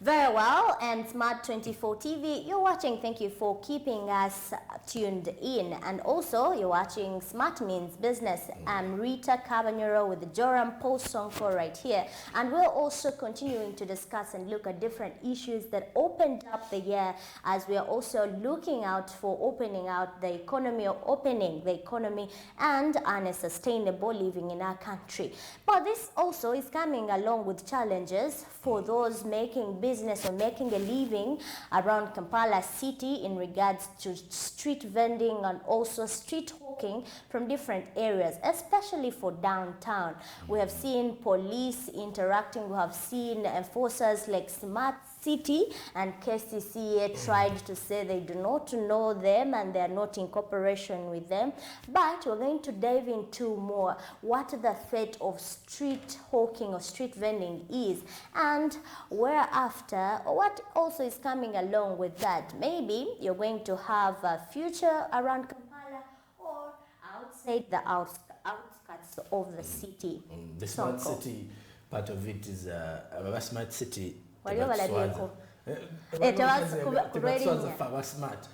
Very well, and Smart 24 TV, you're watching. Thank you for keeping us tuned in. And also, you're watching Smart Means Business. I'm Rita Cabanyero with Joram Posonko right here. And we're also continuing to discuss and look at different issues that opened up the year, as we are also looking out for opening out the economy, or opening the economy and a sustainable living in our country. But this also is coming along with challenges for those making business or making a living around Kampala city in regards to street vending and also street hawking from different areas, especially for downtown. We have seen police interacting, we have seen enforcers like Smart City and KCCA tried to say they do not know them and they are not in cooperation with them. But we're going to dive into more what the fate of street hawking or street vending is, and whereafter what also is coming along with that. Maybe you're going to have a future around Kampala or outside the outskirts of the city. The smart city part of it is a smart city. Smart.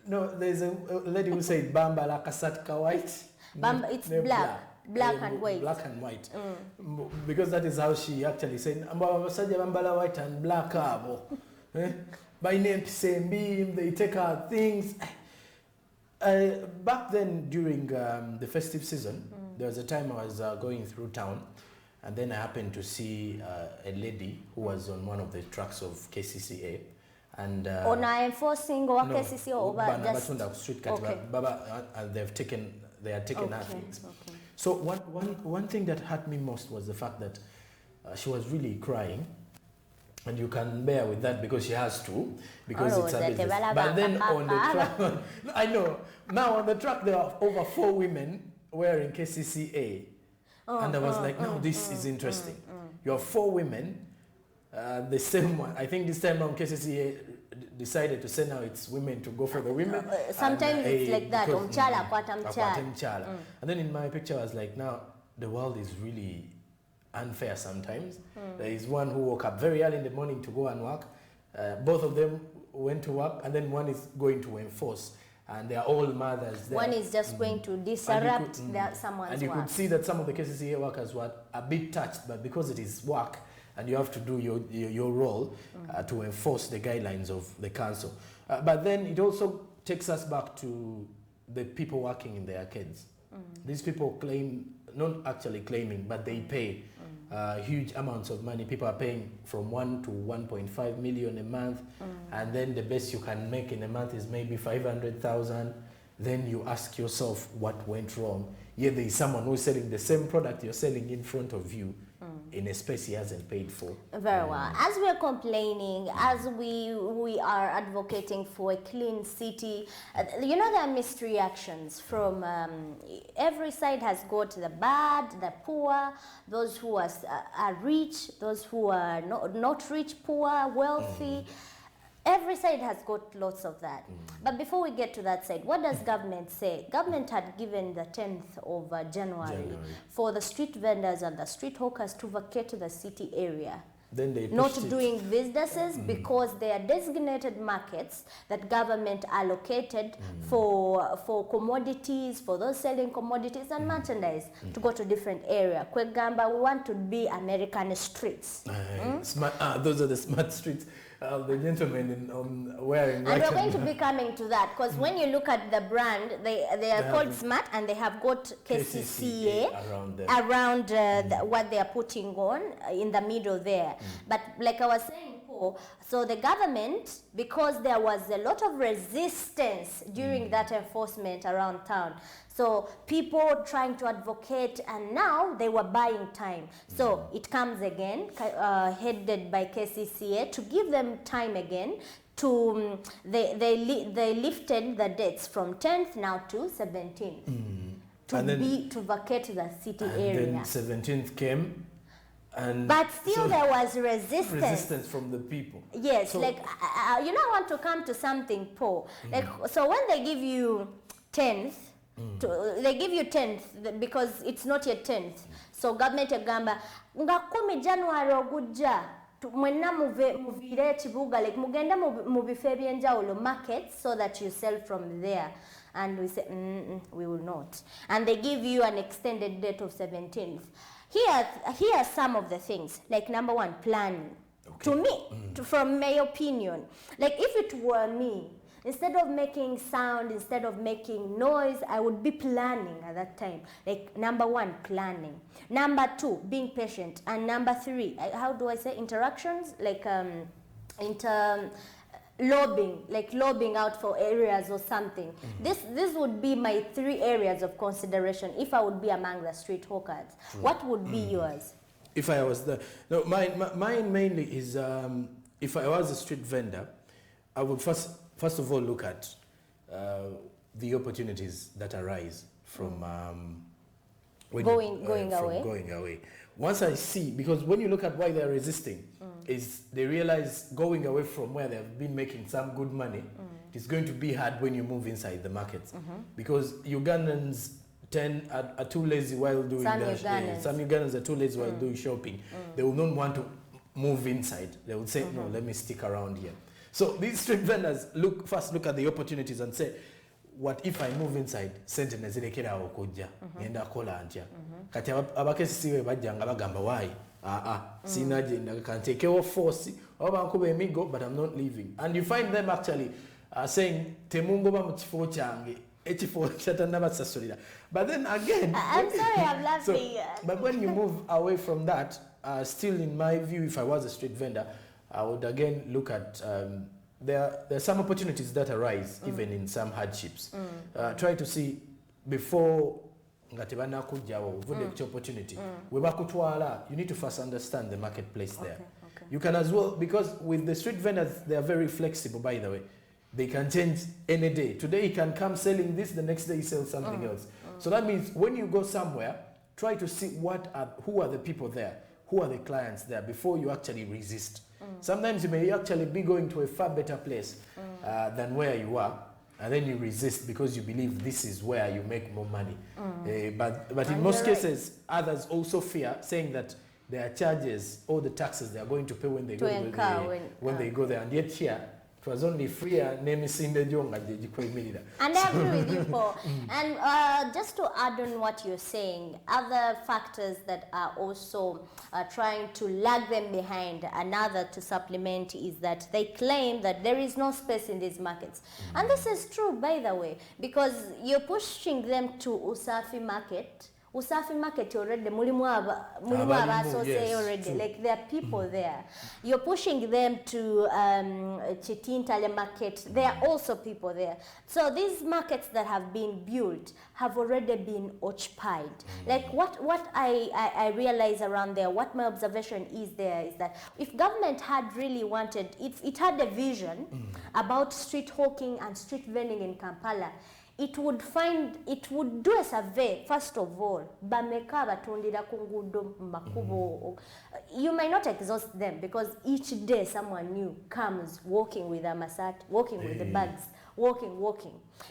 No, there's a lady who said Bamba la kasatka white. Bamba, it's black and white. Black and white. Because that is how she actually said Bamba white and black. By name same beam, they take out things. Back then during the festive season, there was a time I was going through town. And then I happened to see a lady who was on one of the trucks of KCCA, and enforcing or KCCA over just street okay. They are taken her things. Okay. So one thing that hurt me most was the fact that she was really crying, and you can bear with that because she has to, because it's a business. But then on the truck, I know now on the truck there are over 4 women wearing KCCA. And I was like, no, this is interesting. You have 4 women, the same one. I think this time around KCCA decided to send out its women to go for the women. Sometimes it's like that. And then in my picture I was like, now the world is really unfair sometimes. There is one who woke up very early in the morning to go and work. Both of them went to work, and then one is going to enforce. And they are all mothers there. One is just going to disrupt someone's work. And you could see that some of the KCCA workers were a bit touched, but because it is work and you have to do your role to enforce the guidelines of the council. But then it also takes us back to the people working in the arcades. These people claim, not actually claiming, but they pay huge amounts of money. People are paying from 1 to 1.5 million a month, and then the best you can make in a month is maybe 500,000. Then you ask yourself what went wrong. Yet there is someone who's selling the same product you're selling in front of you in a space he hasn't paid for. Very well. As we're complaining, as we are advocating for a clean city, there are mixed reactions from every side. Has got the bad, the poor, those who are rich, those who are not rich, poor, wealthy. Every side has got lots of that. But before we get to that side, what does government say? Government had given the 10th of January for the street vendors and the street hawkers to vacate the city area. Then they not doing businesses because they are designated markets that government allocated for commodities, for those selling commodities and merchandise to go to different area. Kwegamba, we want to be American streets. Those are the smart streets. The gentleman wearing white. And we're going to be coming to that, because when you look at the brand, they are called Smart, and they have got KCCA around what they are putting on in the middle there. But like I was saying, so the government, because there was a lot of resistance during that enforcement around town, so people trying to advocate, and now they were buying time. So it comes again, headed by KCCA, to give them time again to, they lifted the dates from 10th now to 17th to vacate the city area. Then 17th came. But still there was resistance from the people. Yes, so, like, I want to come to something, Paul. Like, so when they give you 10th, they give you 10th because it's not yet 10th. So government agamba nga 10 January ogujja mwenna muvire chibuga like mugenda mu bifo ebyenjawulo markets so that you sell from there. And we say, we will not. And they give you an extended date of 17th. Here are some of the things. Like number one, planning. Okay. To me, from my opinion, like if it were me, instead of making sound, instead of making noise, I would be planning at that time. Like number one, planning. Number two, being patient. And number three, how do I say interactions? Like lobbying out for areas or something. This would be my 3 areas of consideration if I would be among the street hawkers. What would be yours? If I was no, mine mainly is if I was a street vendor, I would first of all look at the opportunities that arise from going away. Once I see, because when you look at why they're resisting, is they realize going away from where they've been making some good money, it's going to be hard when you move inside the markets. Because Ugandans are too lazy while doing some Ugandans are too lazy while doing shopping. They will not want to move inside. They would say, no, let me stick around here. So these street vendors first look at the opportunities and say, what if I move inside? Sente nezilekera okujja ngenda kola ntya. Kati abakesi siwe bajja nga bagamba why? Sina agenda kantekewo force oba nkube emigo, but I'm not leaving. And you find them actually saying temungoba mu kifo kyange ekifo kyatannabasasulira. But then again, I'm sorry, I'm laughing. But when you move away from that, still in my view, if I was a street vendor, I would again look at there are some opportunities that arise even in some hardships. Try to see before ngatebana kujjawo the opportunity. You need to first understand the marketplace there. Okay. You can as well, because with the street vendors, they are very flexible, by the way. They can change any day. Today he can come selling this, the next day he sells something else. So that means when you go somewhere, try to see who are the people there, who are the clients there before you actually resist. Sometimes you may actually be going to a far better place than where you are, and then you resist because you believe this is where you make more money. But in most cases, others also fear, saying that there are charges, all the taxes they are going to pay when they they go there, and yet here it was only free and I agree with you, Paul. And just to add on what you're saying, other factors that are also trying to lag them behind, another to supplement, is that they claim that there is no space in these markets. And this is true, by the way, because you're pushing them to Usafi market. Usafi market already, already. Like there are people there. You're pushing them to Chitintale market. There are also people there. So these markets that have been built have already been occupied. Like what I realize around there, what my observation is there, is that if government had really wanted, if it had a vision about street hawking and street vending in Kampala, it would do a survey, first of all. You might not exhaust them because each day someone new comes walking with a masat, walking with the bags, walking.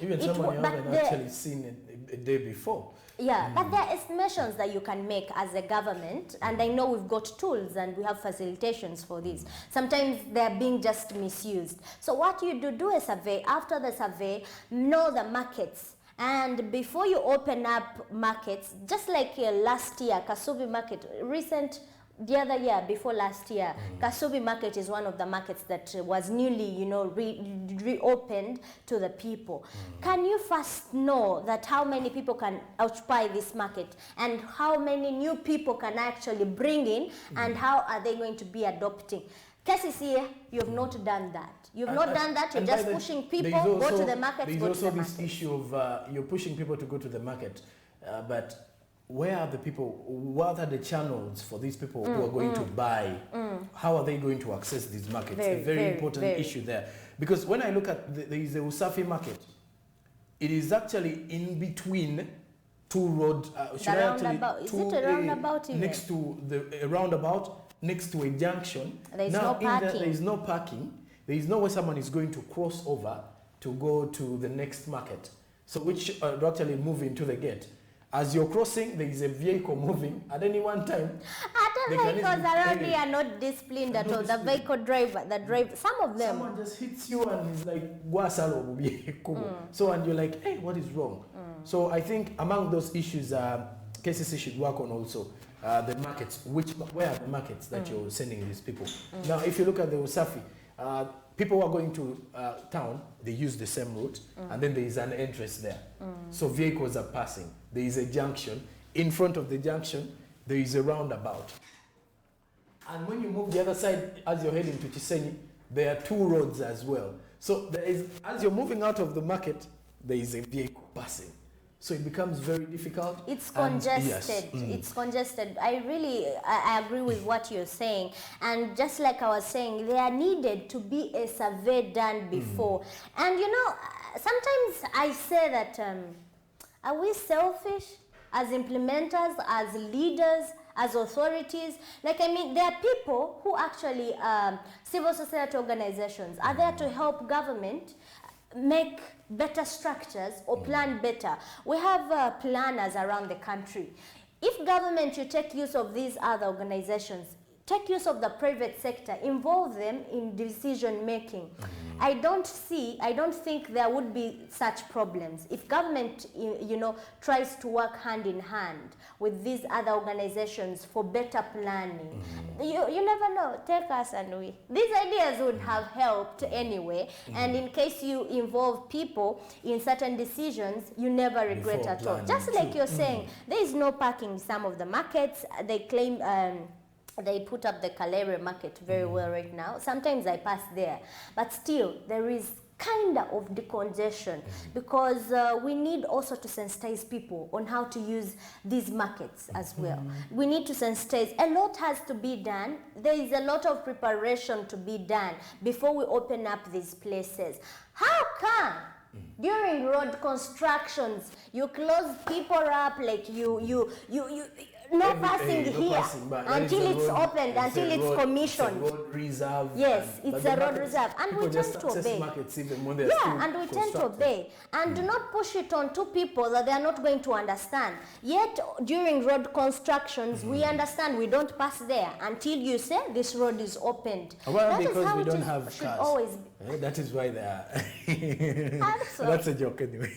Even someone you haven't actually seen a day before. Yeah, but there are estimations that you can make as a government, and I know we've got tools and we have facilitations for this. Sometimes they're being just misused. So what you do a survey. After the survey, know the markets. And before you open up markets, just like last year, Kasubi market, the other year before last year, Kasubi market is one of the markets that was newly, reopened to the people. Can you first know that how many people can occupy this market and how many new people can actually bring in and how are they going to be adopting? Cases here, you have not done that. You've not done that. You're just pushing people, go to the market, go to the market. There's also this issue of you're pushing people to go to the market, but where are the people, what are the channels for these people who are going to buy? How are they going to access these markets? A very important issue there. Because when I look at, there is a Usafi market. It is actually in between two roads. Is it a roundabout even? Next to a roundabout, next to a junction. There is no parking. There is no parking. There is no way someone is going to cross over to go to the next market. So which actually move into the gate. as you're crossing, there is a vehicle moving at any one time. Other vehicles around here are not disciplined at all. The vehicle driver, some of them. Someone just hits you and is like, so and you're like, hey, what is wrong? So I think among those issues, KCC should work on also the markets. Where are the markets that you're sending these people? Now, if you look at the Usafi, people who are going to town, they use the same route, and then there is an entrance there. So vehicles are passing. There is a junction. In front of the junction, there is a roundabout. And when you move the other side, as you're heading to Chisenyi, there are 2 roads as well. So there is, as you're moving out of the market, there is a vehicle passing. So it becomes very difficult. It's congested. It's congested. I agree with what you're saying. And just like I was saying, there needed to be a survey done before. And you know, sometimes I say that, are we selfish as implementers, as leaders, as authorities? Like, I mean, there are people who actually, civil society organizations, are there to help government make better structures or plan better. We have planners around the country. If government should take use of these other organizations, take use of the private sector, involve them in decision making. I don't think there would be such problems if government, you know, tries to work hand in hand with these other organizations for better planning. You never know. Take us and we. These ideas would have helped anyway. And in case you involve people in certain decisions, you never regret at all. Just like you're saying, there is no parking in some of the markets. They claim. They put up the Kalere market very well right now. Sometimes I pass there, but still there is kind of the congestion because we need also to sensitize people on how to use these markets as well. We need to sensitize. A lot has to be done. There is a lot of preparation to be done before we open up these places. How come during road constructions you close people up, like you no passing here until it's opened, until it's commissioned. It's a road reserve. Yes, it's a road reserve. And we tend to obey. And we tend to obey. And do not push it on to people that they are not going to understand. Yet, during road constructions, we understand we don't pass there until you say this road is opened. Well, that because is how we it don't is, have should cars. always be. That is why they are. That's a joke anyway.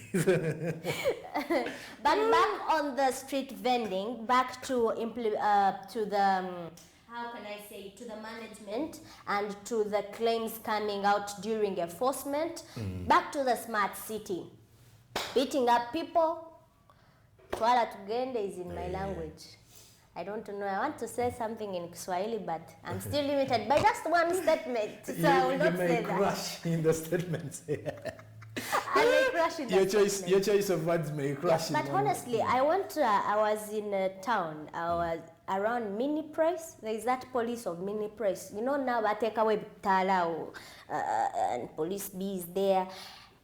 But back on the street vending, back to the how can I say, to the management and to the claims coming out during enforcement. Back to the smart city, beating up people. Twala tugende is in my language. I don't know. I want to say something in Kiswahili, but I'm still limited by just one statement. So I will not say that. You may crush in the statements. I may crush in the statements. Your choice of words may crush. But honestly, I was in a town. I was around Mini Price. There is that police of Mini Price. You know, now I take away Talao and police bees there.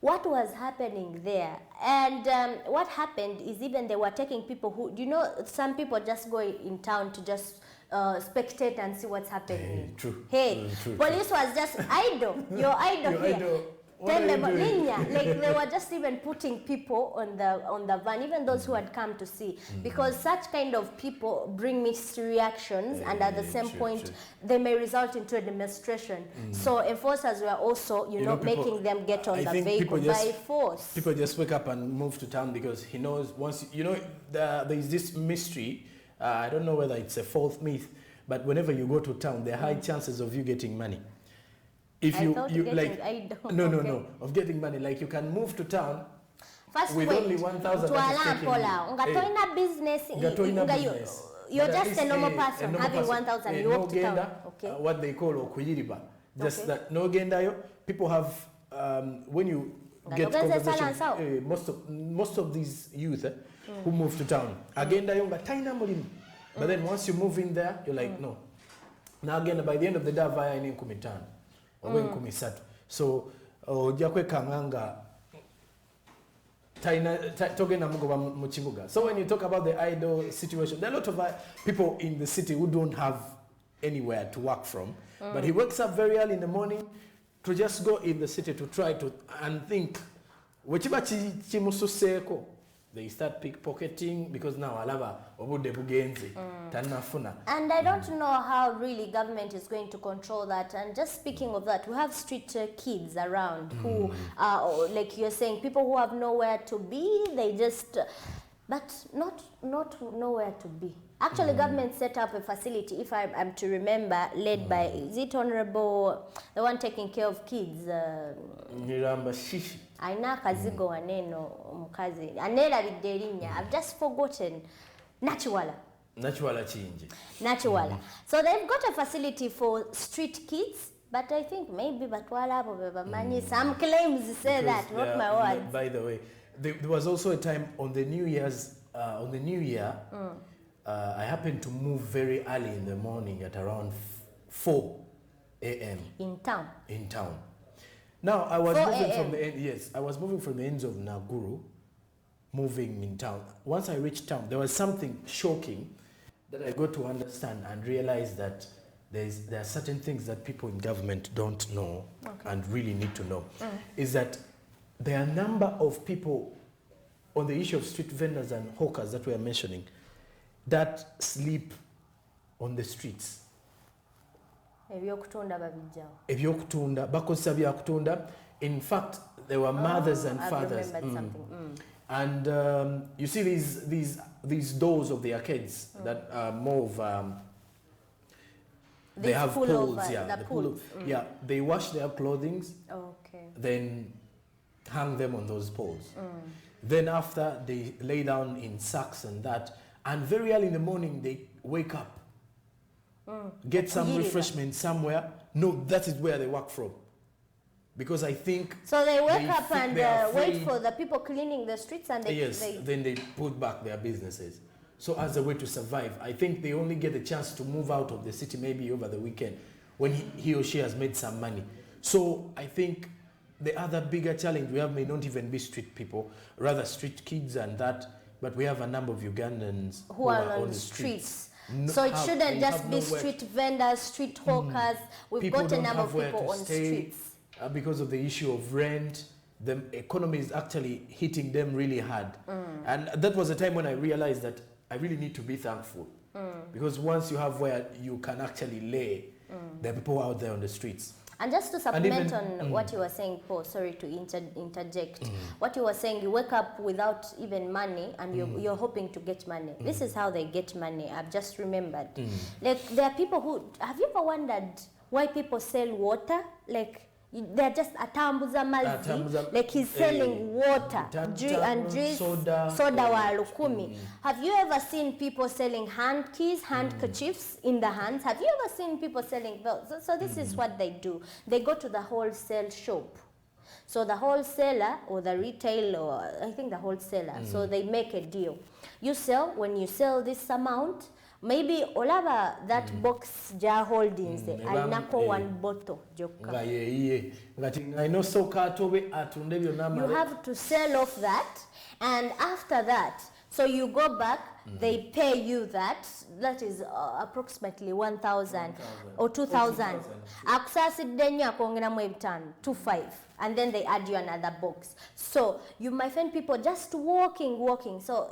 What was happening there? And what happened is even they were taking people who, you know, some people just go in town to just spectate and see what's happening. True. Hey, police was just idle. You're idle here. Like they were just even putting people on the van, even those who had come to see, because such kind of people bring mixed reactions, and at the same point they may result into a demonstration. So enforcers were also, you know, people, making them get on the vehicle by force. People just wake up and move to town because he knows once, you know, there is this mystery. I don't know whether it's a false myth, but whenever you go to town, there are high chances of you getting money. If you like, no, of getting money, like you can move to town with only 1,000. You're just a normal person having 1,000. You walk to town. Okay. What they call okuyiriba. Just that no gendayo. People have when you get conversation. Most of these youth who move to town agenda yo nga taina mulimu. But then once you move in there, you're like no. Now again, by the end of the day, via in kumitan. So so when you talk about the idle situation, there are a lot of people in the city who don't have anywhere to work from, but he wakes up very early in the morning to just go in the city to try to and think they start pickpocketing because now alaba obude bugenze tanafuna. And I don't know how really government is going to control that. And just speaking of that, we have street kids around who are, like you're saying, people who have nowhere to be, they just, but not nowhere to be. Actually, government set up a facility, if I'm to remember, led by, is it Honorable, the one taking care of kids? Niramba Shishi. Aina kazigo waneno mkazi. Anela bidelinya. I've just forgotten. Natuala change. Natuala. So they've got a facility for street kids, but I think maybe Batwala Baba some claims say because that, not my words. By the way, there was also a time on the New Year's, I happened to move very early in the morning at around 4 a.m. In town. Now I was moving from the end. Yes, I was moving from the ends of Naguru, moving in town. Once I reached town, there was something shocking that I got to understand and realize that there are certain things that people in government don't know and really need to know. Is that there are a number of people on the issue of street vendors and hawkers that we are mentioning that sleep on the streets. Ebyokutunda bakozesa byakutunda. In fact, there were mothers and fathers. And you see these doors of the arcades that are more of they have poles, they wash their clothing, then hang them on those poles. Then after they lay down in sacks and that, and very early in the morning they wake up, get some refreshment somewhere. No, that is where they work from. Because I think so they wake up and wait for the people cleaning the streets, and then they put back their businesses. So as a way to survive, I think they only get a chance to move out of the city maybe over the weekend when he or she has made some money. So I think the other bigger challenge we have may not even be street people, rather street kids and that, but we have a number of Ugandans who are on the streets. So it shouldn't just be street vendors, street hawkers. We've got a number of people on streets. Because of the issue of rent, the economy is actually hitting them really hard. And that was a time when I realized that I really need to be thankful. Because once you have where you can actually lay, there are people out there on the streets. And just to supplement on what you were saying, Paul, sorry to interject. What you were saying, you wake up without even money and you're hoping to get money. This is how they get money. I've just remembered. Like, there are people who, have you ever wondered why people sell water? Like, they're just atambuza mazi, like he's selling water and drinks, soda wa lukumi. Have you ever seen people selling hand keys, handkerchiefs in the hands? Have you ever seen people selling belts? So this is what they do. They go to the wholesale shop. So the wholesaler or the retailer, or I think the wholesaler, so they make a deal. You sell, when you sell this amount, maybe olaba that box jar holdings ainako one bottle joka. I know so you have to sell off that, and after that, so you go back, they pay you that is approximately 1,000 or 2,000. Akusasidenya kongera mu 25, and then they add you another box. So you might find people just walking. So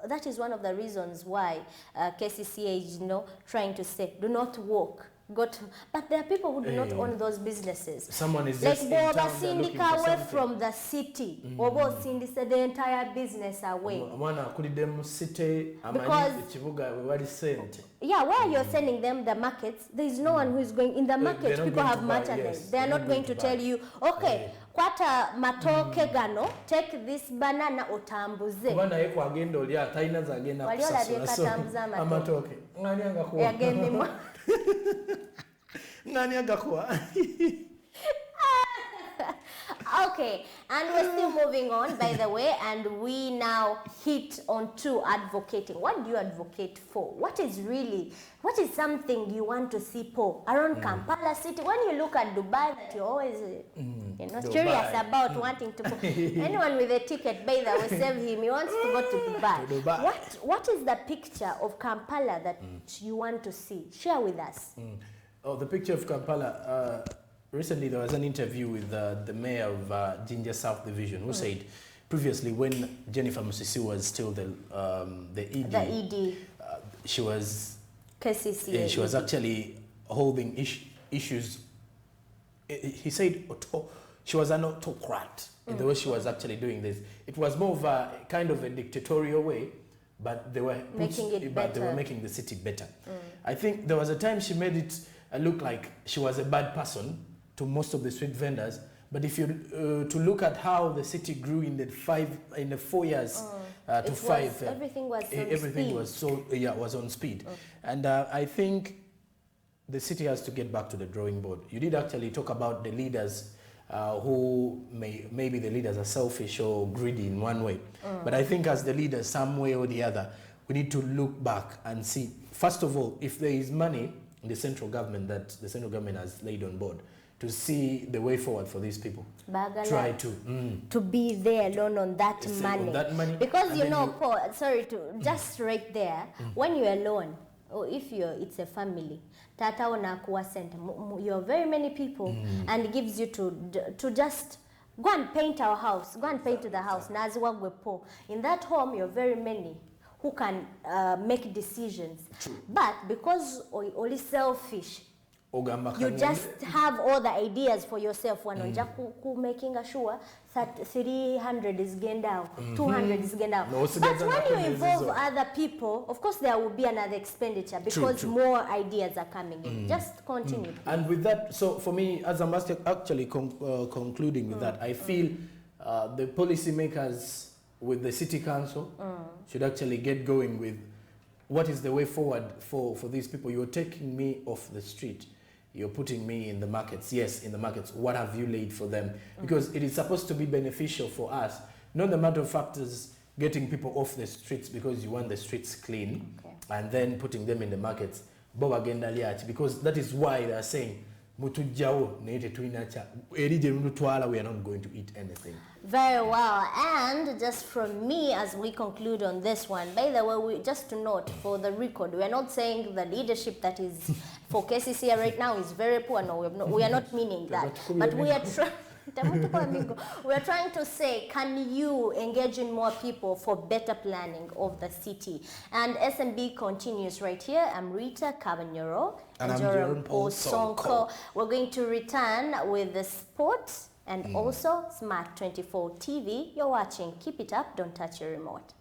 that is one of the reasons why KCCA is trying to say, do not walk. But there are people who do not own those businesses. Someone is just like Boba Sindika away from the city. Boba Sindika the entire business away. Because where you're sending them the markets, there is no one who is going in the market. People have merchandise. They are not going to tell you, okay, kwata matoke gano, take this banana otambuze. Kubana yeko agenda oli ataina za agenda kusasula matoke. Ngani agakuwa. Yageni mo. Ngani agakuwa. Okay, and we're still moving on, by the way, and we now hit on to advocating. What do you advocate for? What is something you want to see, Paul, around Kampala city? When you look at Dubai, that you're always curious about wanting to go. Anyone with a ticket, by the way, save him. He wants to go to Dubai. What is the picture of Kampala that you want to see? Share with us. Oh, the picture of Kampala. Recently, there was an interview with the mayor of Jinja South Division who said previously when Jennifer Musisi was still the ED. The ED. She was KCCA. She was actually holding issues. He said she was an autocrat in the way she was actually doing this. It was more of a kind of a dictatorial way, but they were making the city better. I think there was a time she made it look like she was a bad person to most of the street vendors. But if you to look at how the city grew in the 4 years to 5, everything was on everything speed. was on speed, and I think the city has to get back to the drawing board. You did actually talk about the leaders who maybe the leaders are selfish or greedy in one way, but I think as the leaders, some way or the other, we need to look back and see, first of all, if there is money in the central government that the central government has laid on board, to see the way forward for these people. Bagala, try to be there alone on that money. On that money. Because you know, Paul, sorry to just right there, when you're alone, or if it's a family, tata unakuwa center, you're very many people, and it gives you to just go and paint our house, go and paint the house. In that home, you're very many who can make decisions. True. But because only selfish, you just have all the ideas for yourself. Making sure that 300 is going down, 200 is going down. No, but when you involve other people, of course there will be another expenditure because more ideas are coming in. Just continue. And with that, so for me, as I'm actually concluding with that, I feel the policymakers with the city council should actually get going with what is the way forward for these people. You're taking me off the street. You're putting me in the markets. Yes, in the markets. What have you laid for them? Because it is supposed to be beneficial for us, not the matter of factors getting people off the streets because you want the streets clean, and then putting them in the markets. Because that is why they are saying, we are not going to eat anything. Very well. And just from me, as we conclude on this one, by the way, just to note for the record, we are not saying the leadership that is for KCCA right now is very poor. No, we are not meaning that. But we are we are trying to say, can you engage in more people for better planning of the city? And SMB continues right here. I'm Rita Cabanyoro. And I'm Jerome Paul Sonko. We're going to return with the sports and also Smart 24 TV. You're watching. Keep it up. Don't touch your remote.